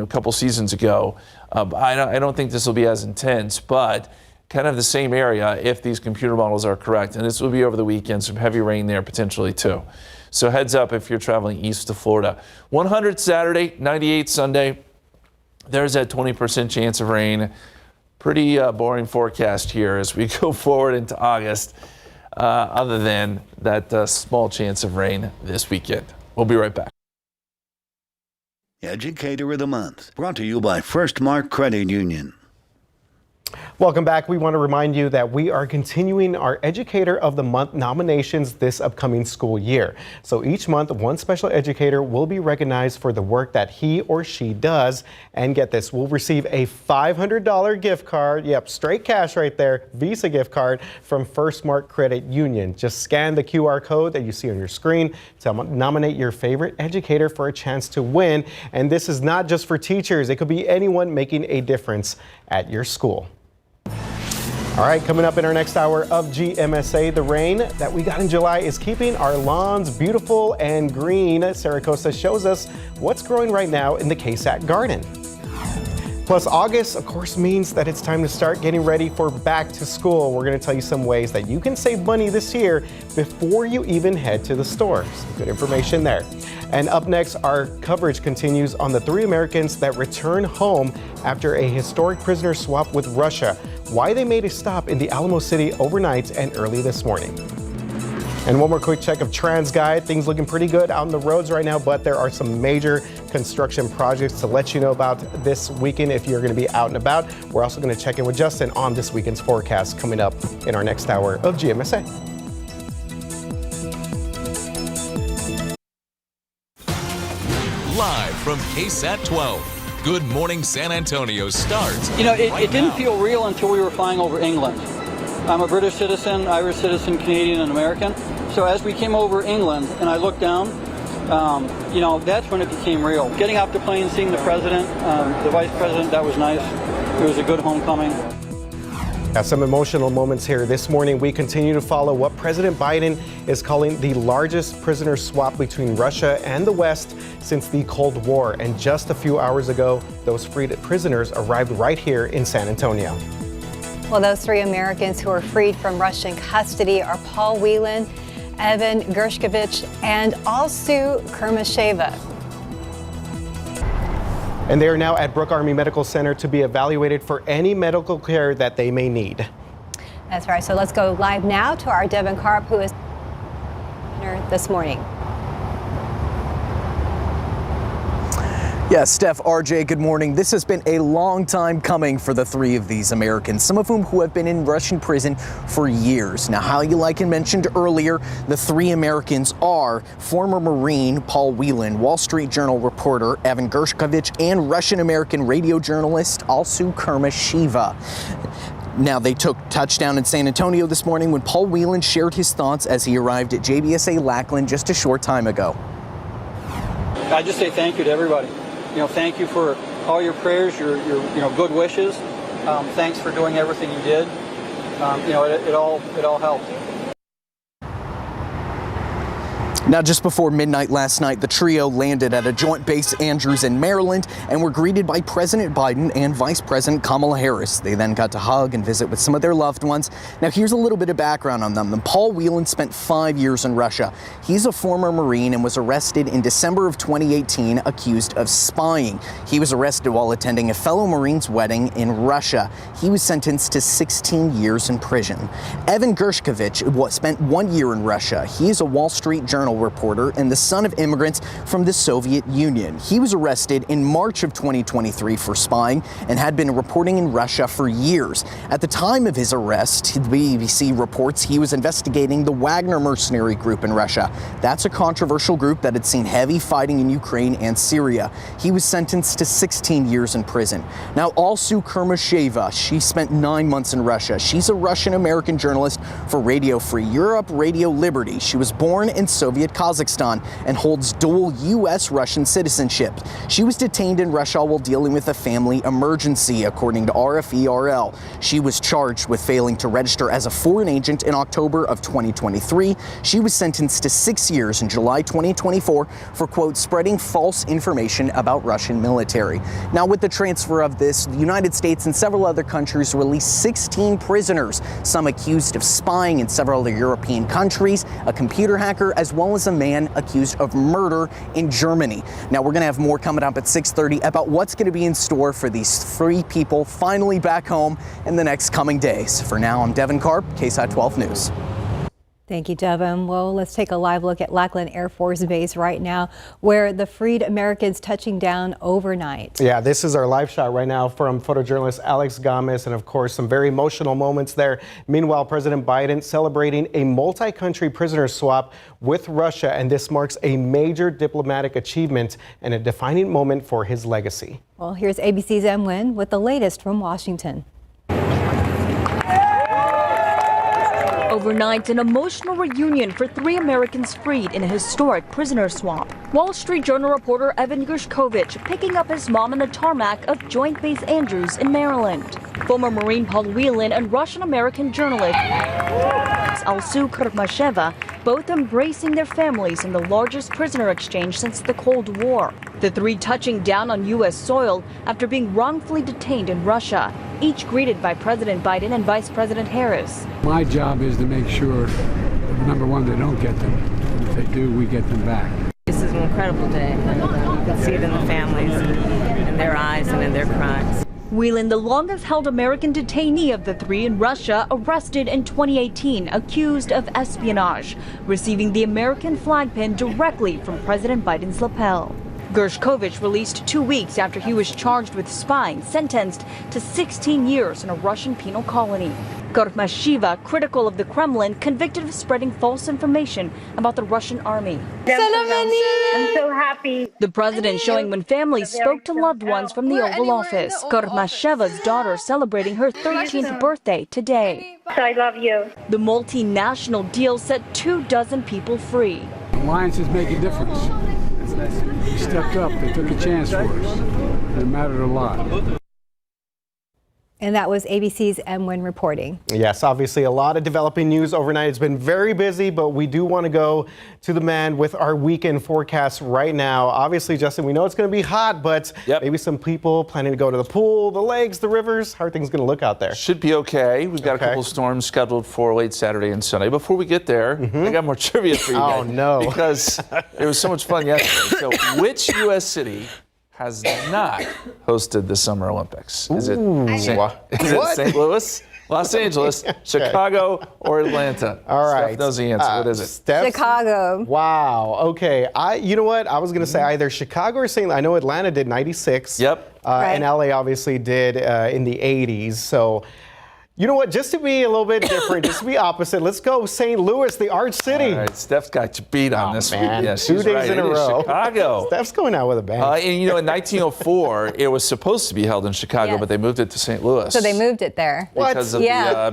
S5: couple seasons ago. I don't think this will be as intense, but kind of the same area if these computer models are correct. And this will be over the weekend, some heavy rain there potentially too. So heads up if you're traveling east of Florida. 100 Saturday, 98 Sunday. There's that 20% chance of rain. Pretty boring forecast here as we go forward into August, other than that small chance of rain this weekend. We'll be right back.
S18: Educator of the Month, brought to you by First Mark Credit Union.
S1: Welcome back. We want to remind you that we are continuing our Educator of the Month nominations this upcoming school year. So each month, one special educator will be recognized for the work that he or she does. And get this, we'll receive a $500 gift card. Yep, straight cash right there. Visa gift card from First Mark Credit Union. Just scan the QR code that you see on your screen to nominate your favorite educator for a chance to win. And this is not just for teachers. It could be anyone making a difference at your school. All right, coming up in our next hour of GMSA, the rain that we got in July is keeping our lawns beautiful and green. Sarah Costa shows us what's growing right now in the KSAT garden. Plus, August, of course, means that it's time to start getting ready for back to school. We're going to tell you some ways that you can save money this year before you even head to the store. Some good information there. And up next, our coverage continues on the 3 Americans that return home after a historic prisoner swap with Russia, why they made a stop in the Alamo City overnight and early this morning. And one more quick check of TransGuide. Things looking pretty good out on the roads right now, but there are some major construction projects to let you know about this weekend if you're going to be out and about. We're also going to check in with Justin on this weekend's forecast coming up in our next hour of GMSA.
S19: Live from KSAT 12, Good Morning San Antonio starts.
S4: It didn't feel real until we were flying over England. I'm a British citizen, Irish citizen, Canadian, and American. So as we came over England and I looked down, you know, that's when it became real. Getting off the plane, seeing the president, the vice president, that was nice. It was a good homecoming.
S1: Some emotional moments here. This morning, we continue to follow what President Biden is calling the largest prisoner swap between Russia and the West since the Cold War. And just a few hours ago, those freed prisoners arrived right here in San Antonio.
S2: Well, those 3 Americans who are freed from Russian custody are Paul Whelan, Evan Gershkovich, and Alsu Kermasheva.
S1: And they are now at Brooke Army Medical Center to be evaluated for any medical care that they may need.
S2: That's right. So let's go live now to our Devin Karp, who is this morning.
S3: Yes, Steph, RJ, good morning. This has been a long time coming for the 3 of these Americans, some of whom who have been in Russian prison for years. Now, how you like and mentioned earlier, the 3 Americans are former Marine Paul Whelan, Wall Street Journal reporter Evan Gershkovich, and Russian-American radio journalist Alsu Kermasheva. Now, they took touchdown in San Antonio this morning when Paul Whelan shared his thoughts as he arrived at JBSA Lackland just a short time ago.
S4: I just say thank you to everybody. You know, thank you for all your prayers, your good wishes. Thanks for doing everything you did. You know, it all helped.
S3: Now, just before midnight last night, the trio landed at a joint base Andrews in Maryland and were greeted by President Biden and Vice President Kamala Harris. They then got to hug and visit with some of their loved ones. Now, here's a little bit of background on them. Paul Whelan spent 5 years in Russia. He's a former Marine and was arrested in December of 2018 accused of spying. He was arrested while attending a fellow Marine's wedding in Russia. He was sentenced to 16 years in prison. Evan Gershkovich spent 1 year in Russia. He is a Wall Street Journal reporter and the son of immigrants from the Soviet Union. He was arrested in March of 2023 for spying and had been reporting in Russia for years. At the time of his arrest, the BBC reports he was investigating the Wagner mercenary group in Russia. That's a controversial group that had seen heavy fighting in Ukraine and Syria. He was sentenced to 16 years in prison. Now, Alsu Kermasheva, she spent 9 months in Russia. She's a Russian-American journalist for Radio Free Europe, Radio Liberty. She was born in Soviet Kazakhstan and holds dual U.S.-Russian citizenship. She was detained in Russia while dealing with a family emergency, according to RFE-RL. She was charged with failing to register as a foreign agent in October of 2023. She was sentenced to 6 years in July 2024 for, quote, spreading false information about Russian military. Now, with the transfer of this, the United States and several other countries released 16 prisoners, some accused of spying in several other European countries, a computer hacker, as well as a man accused of murder in Germany. Now, we're going to have more coming up at 6:30 about what's going to be in store for these 3 people finally back home in the next coming days. For now, I'm Devin Karp, KSAT 12 News.
S2: Thank you, Devin. Well, let's take a live look at Lackland Air Force Base right now, where the freed Americans touching down overnight.
S1: Yeah, this is our live shot right now from photojournalist Alex Gomez, and of course, some very emotional moments there. Meanwhile, President Biden celebrating a multi-country prisoner swap with Russia, and this marks a major diplomatic achievement and a defining moment for his legacy.
S2: Well, here's ABC's Em Nguyen with the latest from Washington.
S20: Overnight, an emotional reunion for 3 Americans freed in a historic prisoner swap. Wall Street Journal reporter Evan Gershkovich picking up his mom on the tarmac of Joint Base Andrews in Maryland. Former Marine Paul Whelan and Russian-American journalist Alsu Kermasheva both embracing their families in the largest prisoner exchange since the Cold War. The 3 touching down on U.S. soil after being wrongfully detained in Russia, each greeted by President Biden and Vice President Harris.
S21: My job is to make sure, number one, they don't get them. If they do, we get them back.
S22: This is an incredible day. You can see it in the families, in their eyes and in their cries.
S20: Whelan, the longest held American detainee of the 3 in Russia, arrested in 2018, accused of espionage, receiving the American flag pin directly from President Biden's lapel. Gershkovich released 2 weeks after he was charged with spying, sentenced to 16 years in a Russian penal colony. Kormashiva, critical of the Kremlin, convicted of spreading false information about the Russian army.
S6: I'm so happy.
S20: The president showing when families spoke to loved ones from the Oval Office. Kormasheva's daughter celebrating her 13th birthday today.
S6: I love you.
S20: The multinational deal set 24 people free.
S21: Alliances make a difference. They stepped up. They took a chance for us. It mattered a lot.
S2: And that was ABC's Emwin reporting.
S1: Yes, obviously a lot of developing news overnight. It's been very busy, but we do want to go to the man with our weekend forecast right now. Obviously, Justin, we know it's going to be hot, but maybe some people planning to go to the pool, the lakes, the rivers. How are things going to look out there?
S5: Should be okay. We've got a couple storms scheduled for late Saturday and Sunday. Before we get there, I got more trivia for you guys.
S1: Oh, no.
S5: Because it was so much fun yesterday. So which U.S. city has not hosted the Summer Olympics? Is it St. Louis, Los Angeles, Chicago, or Atlanta?
S1: All right.
S5: Steph knows the answer. What is it?
S2: Chicago.
S1: Wow. Okay. You know what? I was going to say either Chicago or St. I know Atlanta did 96.
S5: Yep.
S1: And LA obviously did in the 80s. So, you know what? Just to be a little bit different, just to be opposite, let's go St. Louis, the Art City.
S5: All right, Steph's got you beat on this one.
S1: Man,
S5: Yeah,
S1: 2 days in a row.
S5: Chicago.
S1: Steph's going out with a bang.
S5: And you know, in 1904, it was supposed to be held in Chicago, but they moved it to St. Louis.
S2: So they moved it there.
S5: Because of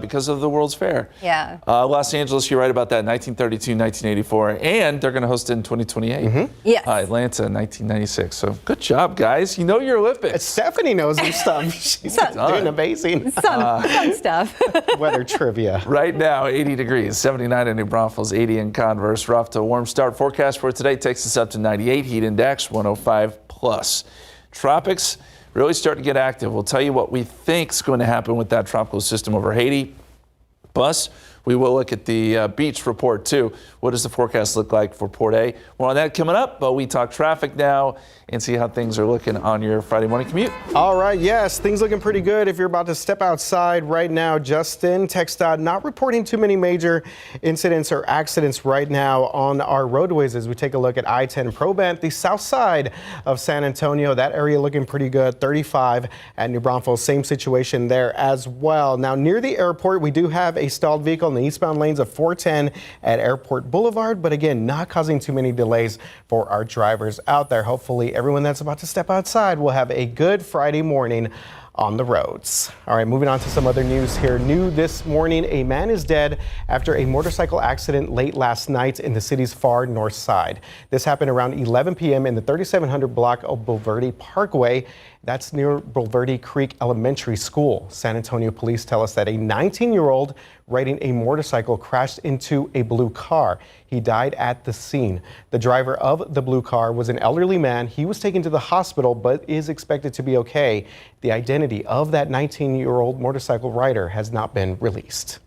S5: because of the World's Fair.
S2: Yeah.
S5: Los Angeles, you're right about that. 1932, 1984, and they're going to host it in 2028.
S2: Yes.
S5: Atlanta, 1996. So good job, guys. You know your Olympics.
S1: Stephanie knows her stuff. She's doing amazing.
S2: Some stuff.
S1: Weather trivia.
S5: Right now, 80 degrees, 79 in New Braunfels, 80 in Converse. We're off to a warm start. Forecast for today takes us up to 98. Heat index 105 plus. Tropics really starting to get active. We'll tell you what we think is going to happen with that tropical system over Haiti. Plus, we will look at the beach report too. What does the forecast look like for Port A? More on that coming up, but we talk traffic now and see how things are looking on your Friday morning commute.
S1: All right, yes, things looking pretty good. If you're about to step outside right now, Justin, TxDOT not reporting too many major incidents or accidents right now on our roadways as we take a look at I-10 Probant, the south side of San Antonio. That area looking pretty good. 35 at New Braunfels, same situation there as well. Now, near the airport, we do have a stalled vehicle in the eastbound lanes of 410 at Airport Boulevard, but again, not causing too many delays for our drivers out there. Hopefully, everyone that's about to step outside will have a good Friday morning on the roads. All right, moving on to some other news here. New this morning, a man is dead after a motorcycle accident late last night in the city's far north side. This happened around 11 p.m. in the 3700 block of Bulverde Parkway. That's near Bulverde Creek Elementary School. San Antonio police tell us that a 19-year-old riding a motorcycle crashed into a blue car. He died at the scene. The driver of the blue car was an elderly man. He was taken to the hospital, but is expected to be okay. The identity of that 19-year-old motorcycle rider has not been released.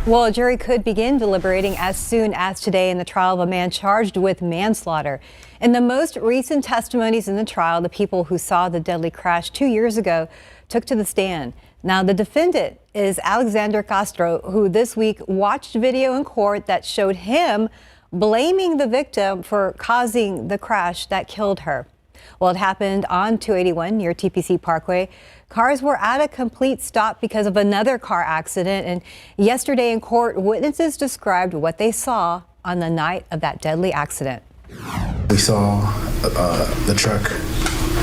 S2: Well, a jury could begin deliberating as soon as today in the trial of a man charged with manslaughter. In the most recent testimonies in the trial, the people who saw the deadly crash 2 years ago took to the stand. Now, the defendant is Alexander Castro, who this week watched video in court that showed him blaming the victim for causing the crash that killed her. Well, it happened on 281 near TPC Parkway. Cars were at a complete stop because of another car accident. And yesterday in court, witnesses described what they saw on the night of that deadly accident.
S7: We saw the truck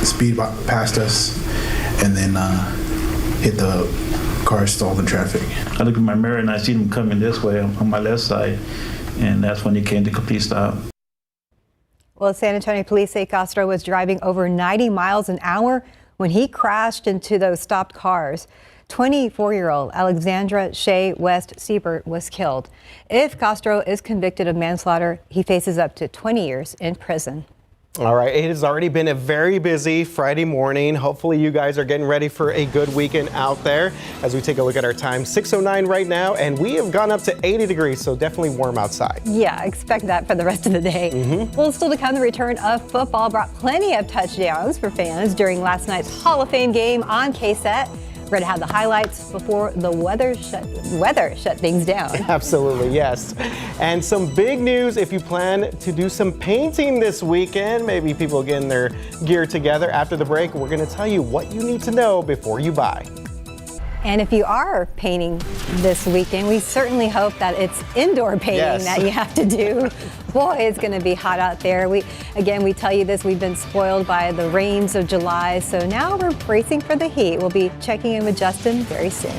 S7: speed past us and then hit the car stalled in traffic.
S23: I looked in my mirror and I seen him coming this way on my left side, and that's when he came to complete stop.
S2: Well, San Antonio police say Castro was driving over 90 miles an hour when he crashed into those stopped cars. 24-year-old Alexandra Shea West Siebert was killed. If Castro is convicted of manslaughter, he faces up to 20 years in prison.
S1: All right, it has already been a very busy Friday morning. Hopefully you guys are getting ready for a good weekend out there as we take a look at our time. 6:09 right now, and we have gone up to 80 degrees, so definitely warm outside.
S2: Yeah, expect that for the rest of the day. Well, still to come, the return of football brought plenty of touchdowns for fans during last night's Hall of Fame game on KSAT. We're going to have the highlights before the weather shut things down.
S1: Absolutely, yes. And some big news if you plan to do some painting this weekend. Maybe people getting their gear together. After the break, we're going to tell you what you need to know before you buy.
S2: And if you are painting this weekend, we certainly hope that it's indoor painting that you have to do. Boy, it's going to be hot out there. We tell you this, we've been spoiled by the rains of July, so now we're bracing for the heat. We'll be checking in with Justin very soon.